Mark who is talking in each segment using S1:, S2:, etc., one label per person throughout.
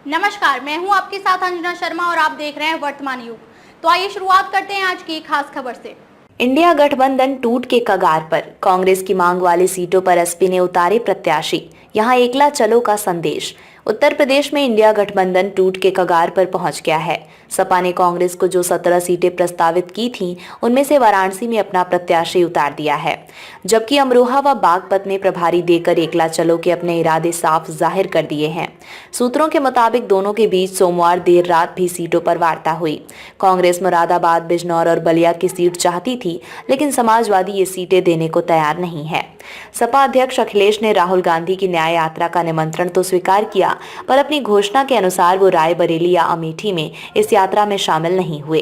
S1: नमस्कार, मैं हूं आपके साथ अंजना शर्मा और आप देख रहे हैं वर्तमान युग। तो आइए शुरुआत करते हैं आज की खास खबर से।
S2: इंडिया गठबंधन टूट के कगार पर, कांग्रेस की मांग वाली सीटों पर एसपी ने उतारे प्रत्याशी, यहां एकला चलो का संदेश। उत्तर प्रदेश में इंडिया गठबंधन टूट के कगार पर पहुंच गया है। सपा ने कांग्रेस को जो 17 सीटें प्रस्तावित की थीं, उनमें से वाराणसी में अपना प्रत्याशी उतार दिया है, जबकि अमरोहा व बागपत में प्रभारी देकर एकला चलो के अपने इरादे साफ जाहिर कर दिए हैं। सूत्रों के मुताबिक दोनों के बीच सोमवार देर रात भी सीटों पर वार्ता हुई। कांग्रेस मुरादाबाद, बिजनौर और बलिया की सीट चाहती थी, लेकिन समाजवादी ये सीटें देने को तैयार नहीं है। सपा अध्यक्ष अखिलेश ने राहुल गांधी की न्याय यात्रा का निमंत्रण तो स्वीकार किया, पर अपनी घोषणा के अनुसार वो रायबरेली या अमेठी में इस यात्रा में शामिल नहीं हुए।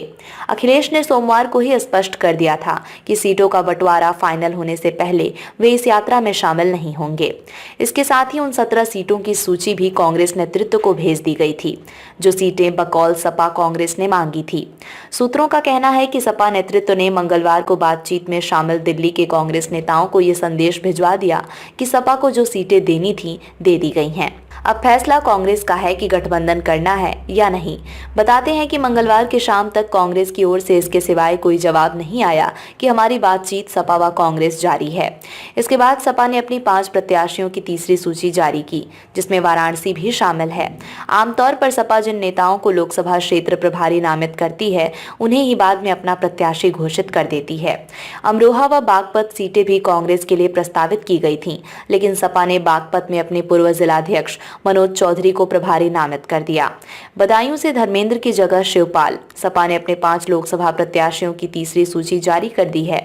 S2: अखिलेश ने सोमवार को ही स्पष्ट कर दिया था कि सीटों का बंटवारा फाइनल होने से पहले वे इस यात्रा में शामिल नहीं होंगे। इसके साथ ही उन 17 सीटों की सूची भी कांग्रेस नेतृत्व को भेज दी गई थी, जो सीटें बकौल सपा कांग्रेस ने मांगी थी। सूत्रों का कहना है कि सपा नेतृत्व ने मंगलवार को बातचीत में शामिल दिल्ली के कांग्रेस नेताओं को ये संदेश भिजवा दिया कि सपा को जो सीटें देनी थी दे दी गई हैं। अब फैसला कांग्रेस का है कि गठबंधन करना है या नहीं। बताते हैं कि मंगलवार की शाम तक कांग्रेस की ओर से इसके सिवाय कोई जवाब नहीं आया कि हमारी बातचीत सपा व कांग्रेस जारी है। इसके बाद सपा ने अपनी 5 प्रत्याशियों की तीसरी सूची जारी की, जिसमें वाराणसी भी शामिल है। आमतौर पर सपा जिन नेताओं को लोकसभा क्षेत्र प्रभारी नामित करती है, उन्हें ही बाद में अपना प्रत्याशी घोषित कर देती है। अमरोहा व बागपत सीटें भी कांग्रेस के लिए प्रस्तावित की गई थीं, लेकिन सपा ने बागपत में अपने पूर्व जिलाध्यक्ष मनोज चौधरी को प्रभारी नामित कर दिया। बदायूं से धर्मेंद्र की जगह शिवपाल। सपा ने अपने 5 लोकसभा प्रत्याशियों की तीसरी सूची जारी कर दी है।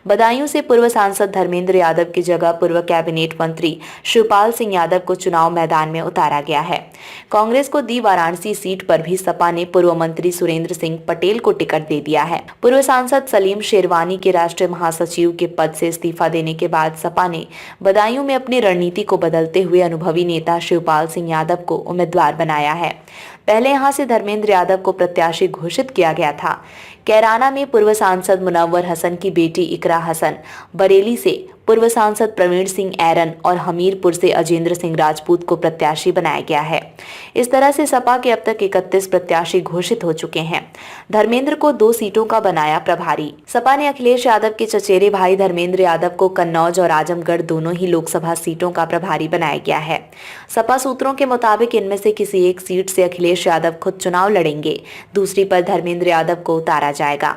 S2: बदायूं से पूर्व सांसद धर्मेंद्र यादव की जगह पूर्व कैबिनेट मंत्री शिवपाल सिंह यादव को चुनाव मैदान में उतारा गया है। कांग्रेस को दी वाराणसी सीट पर भी सपा ने पूर्व मंत्री सुरेंद्र सिंह पटेल को टिकट दे दिया है। पूर्व सांसद सलीम शेरवानी के राष्ट्रीय महासचिव के पद से इस्तीफा देने के बाद सपा ने बदायूं में अपनी रणनीति को बदलते हुए अनुभवी नेता शिवपाल सिंह यादव को उम्मीदवार बनाया है। पहले यहां से धर्मेंद्र यादव को प्रत्याशी घोषित किया गया था। कैराना में पूर्व सांसद मुनव्वर हसन की बेटी इकरा हसन, बरेली से पूर्व सांसद प्रवीण सिंह ऐरन और हमीरपुर से अजेंद्र सिंह राजपूत को प्रत्याशी बनाया गया है। इस तरह से सपा के अब तक 31 प्रत्याशी घोषित हो चुके हैं। धर्मेंद्र को 2 सीटों का बनाया प्रभारी। सपा ने अखिलेश यादव के चचेरे भाई धर्मेंद्र यादव को कन्नौज और आजमगढ़ दोनों ही लोकसभा सीटों का प्रभारी बनाया गया है। सपा सूत्रों के मुताबिक इनमें से किसी एक सीट से अखिलेश यादव खुद चुनाव लड़ेंगे, दूसरी पर धर्मेंद्र यादव को उतारा जाएगा।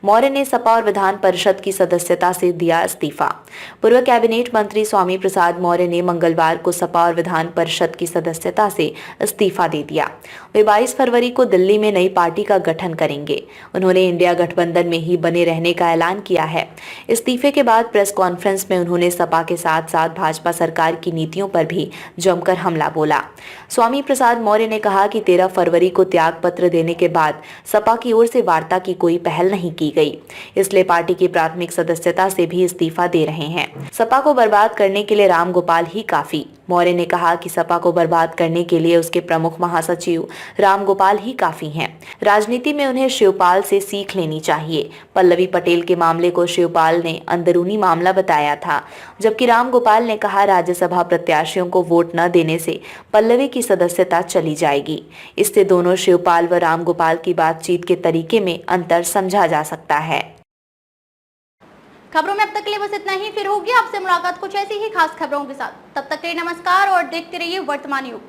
S2: मौर्य ने सपा और विधान परिषद की सदस्यता से दिया इस्तीफा। पूर्व कैबिनेट मंत्री स्वामी प्रसाद मौर्य ने मंगलवार को सपा और विधान परिषद की सदस्यता से इस्तीफा दे दिया। वे 22 फरवरी को दिल्ली में नई पार्टी का गठन करेंगे। उन्होंने इंडिया गठबंधन में ही बने रहने का ऐलान किया है। इस्तीफे के बाद प्रेस कॉन्फ्रेंस में उन्होंने सपा के साथ साथ भाजपा सरकार की नीतियों पर भी जमकर हमला बोला। स्वामी प्रसाद मौर्य ने कहा कि 13 फरवरी को त्याग पत्र देने के बाद सपा की ओर से वार्ता की कोई पहल नहीं की गई, इसलिए पार्टी की प्राथमिक सदस्यता से भी इस्तीफा दे रहे हैं। सपा को बर्बाद करने के लिए राम गोपाल ही काफी। मौर्य ने कहा कि सपा को बर्बाद करने के लिए उसके प्रमुख महासचिव राम गोपाल ही काफी हैं। राजनीति में उन्हें शिवपाल से सीख लेनी चाहिए। पल्लवी पटेल के मामले को शिवपाल ने अंदरूनी मामला बताया था, जबकि राम गोपाल ने कहा राज्यसभा प्रत्याशियों को वोट न देने से पल्लवी की सदस्यता चली जाएगी। इससे दोनों शिवपाल व राम गोपाल की बातचीत के तरीके में अंतर समझा जा सकता है।
S1: खबरों में अब तक के लिए बस इतना ही। फिर होगी आपसे मुलाकात कुछ ऐसी ही खास खबरों के साथ। तब तक के लिए नमस्कार और देखते रहिए वर्तमान युग।